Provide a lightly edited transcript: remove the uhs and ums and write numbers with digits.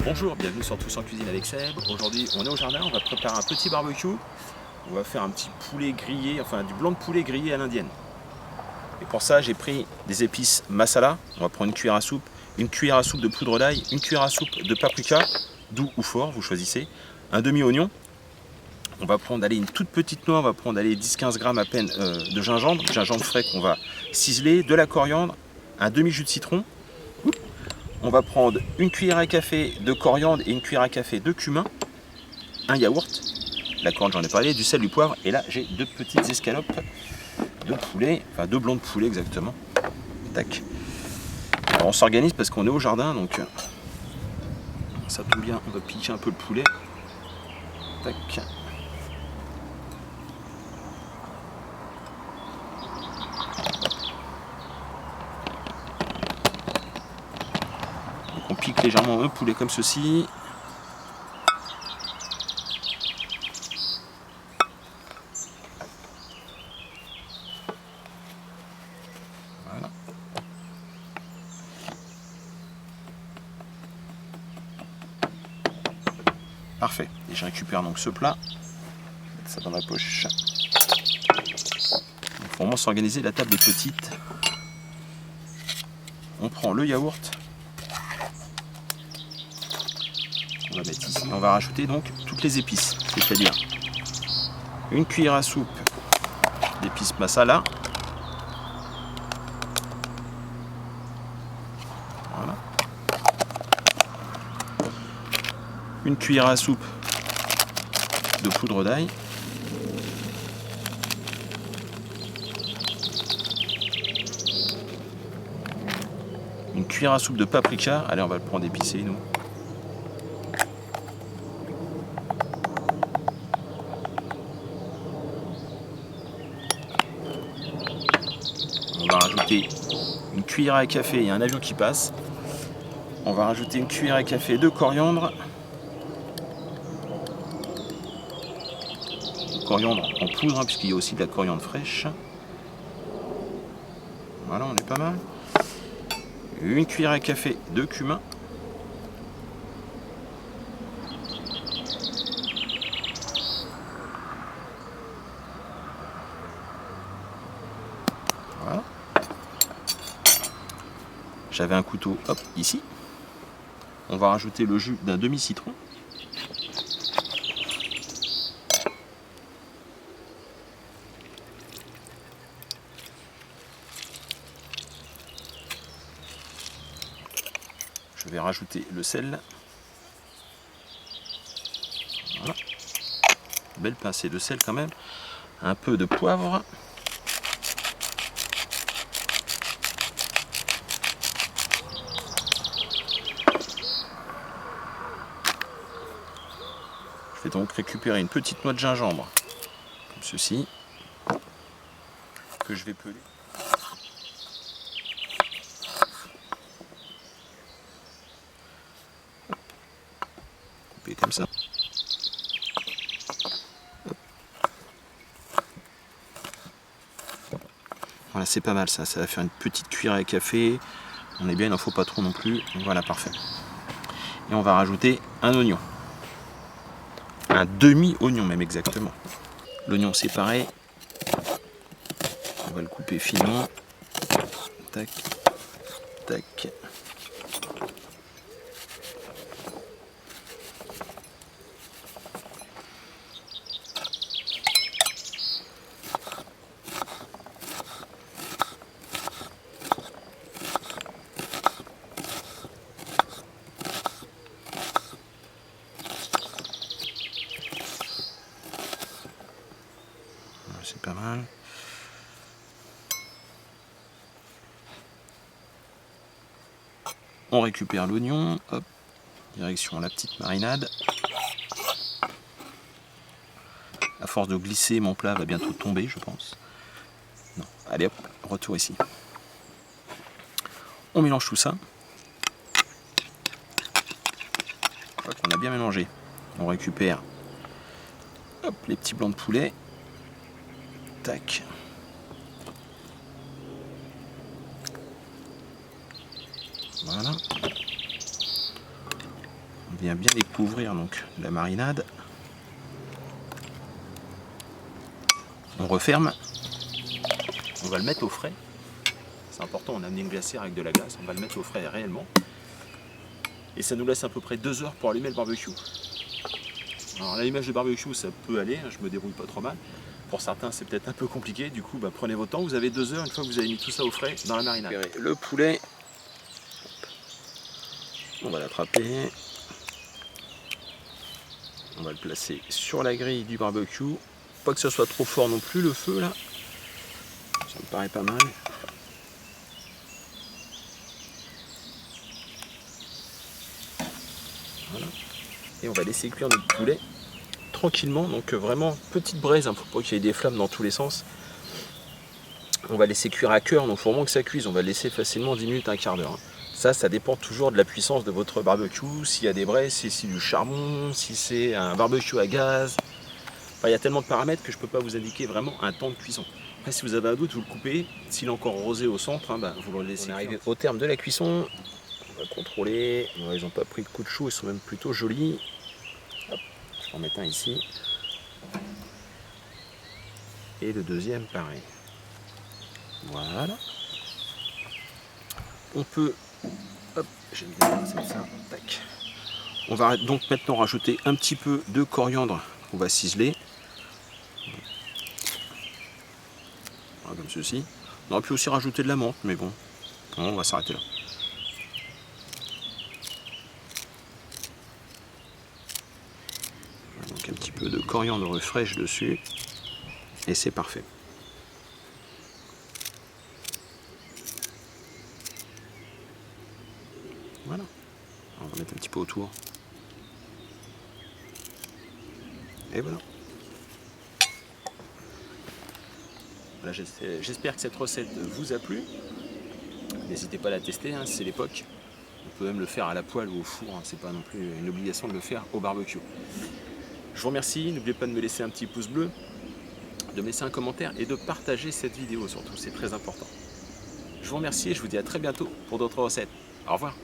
Bonjour, bienvenue sur Tous en Cuisine avec Seb. Aujourd'hui, on est au jardin, on va préparer un petit barbecue. On va faire un petit poulet grillé, enfin du blanc de poulet grillé à l'indienne. Et pour ça, j'ai pris des épices masala. On va prendre une cuillère à soupe de poudre d'ail, une cuillère à soupe de paprika, doux ou fort, vous choisissez, un demi-oignon. On va prendre une toute petite noix, on va prendre 10-15 grammes à peine de gingembre frais qu'on va ciseler, de la coriandre, un demi-jus de citron. On va prendre une cuillère à café de coriandre et une cuillère à café de cumin, un yaourt, la coriandre j'en ai parlé, du sel, du poivre, et là j'ai deux petites escalopes de poulet, enfin deux blancs de poulet exactement. Tac. Alors on s'organise parce qu'on est au jardin, donc ça tombe bien, on va pitcher un peu le poulet. Tac. Donc on pique légèrement un poulet comme ceci. Voilà. Parfait. Et je récupère donc ce plat. Mettre ça dans ma poche. Il faut vraiment s'organiser, la table est petite. On prend le yaourt. On va mettre ici. On va rajouter donc toutes les épices. C'est-à-dire une cuillère à soupe d'épices masala. Voilà. Une cuillère à soupe de poudre d'ail. Une cuillère à soupe de paprika. Allez, on va le prendre épicé, nous. On va rajouter une cuillère à café, il y a un avion qui passe. On va rajouter une cuillère à café de coriandre. Coriandre en poudre, hein, puisqu'il y a aussi de la coriandre fraîche. Voilà, on est pas mal. Une cuillère à café de cumin. Voilà. J'avais un couteau, hop, ici. On va rajouter le jus d'un demi-citron. Je vais rajouter le sel. Voilà. Belle pincée de sel quand même. Un peu de poivre. Je vais donc récupérer une petite noix de gingembre, comme ceci, que je vais peler. Couper comme ça. Voilà, c'est pas mal ça, ça va faire une petite cuillère à café. On est bien, il n'en faut pas trop non plus. Voilà, parfait. Et on va rajouter un oignon. Un demi-oignon même exactement. L'oignon c'est pareil. On va le couper finement. Tac, tac. C'est pas mal. On récupère l'oignon, hop, direction la petite marinade. À force de glisser, mon plat va bientôt tomber, je pense. Non, allez hop, retour ici. On mélange tout ça. On a bien mélangé. On récupère hop, les petits blancs de poulet. Tac. Voilà. On vient bien découvrir donc la marinade. On referme. On va le mettre au frais. C'est important, on a amené une glacière avec de la glace. On va le mettre au frais réellement. Et ça nous laisse à peu près 2 heures pour allumer le barbecue. Alors l'allumage de barbecue, ça peut aller, hein, je me débrouille pas trop mal. Pour certains, c'est peut-être un peu compliqué. Du coup, prenez votre temps. Vous avez 2 heures une fois que vous avez mis tout ça au frais dans la marinade. Le poulet, on va l'attraper. On va le placer sur la grille du barbecue. Pas que ce soit trop fort non plus le feu là. Ça me paraît pas mal. Voilà. Et on va laisser cuire notre poulet tranquillement. Donc vraiment petite braise, hein, pour pas qu'il y ait des flammes dans tous les sens. On va laisser cuire à cœur, donc il faut vraiment que ça cuise. On va le laisser facilement 10 minutes, un quart d'heure. Ça dépend toujours de la puissance de votre barbecue. S'il y a des braises, si c'est du charbon, si c'est un barbecue à gaz. Enfin, il y a tellement de paramètres que je ne peux pas vous indiquer vraiment un temps de cuisson. Après, si vous avez un doute, vous le coupez. S'il est encore rosé au centre, hein, vous le laissez. On est arrivé au terme de la cuisson. On va contrôler. Ouais, ils n'ont pas pris de coup de chou, ils sont même plutôt jolis. Hop, je vais en mettre un ici. Et le deuxième, pareil. Voilà. On peut... Hop, j'ai mis ça. Tac. On va donc maintenant rajouter un petit peu de coriandre qu'on va ciseler. Voilà, comme ceci. On aurait pu aussi rajouter de la menthe, mais bon, on va s'arrêter là. Donc un petit peu de coriandre fraîche dessus. Et c'est parfait. Voilà. On va mettre un petit peu autour. Et voilà. Voilà, j'espère que cette recette vous a plu. N'hésitez pas à la tester, hein, c'est l'époque. On peut même le faire à la poêle ou au four, hein, c'est pas non plus une obligation de le faire au barbecue. Je vous remercie, n'oubliez pas de me laisser un petit pouce bleu, de me laisser un commentaire et de partager cette vidéo surtout, c'est très important. Je vous remercie et je vous dis à très bientôt pour d'autres recettes. Au revoir.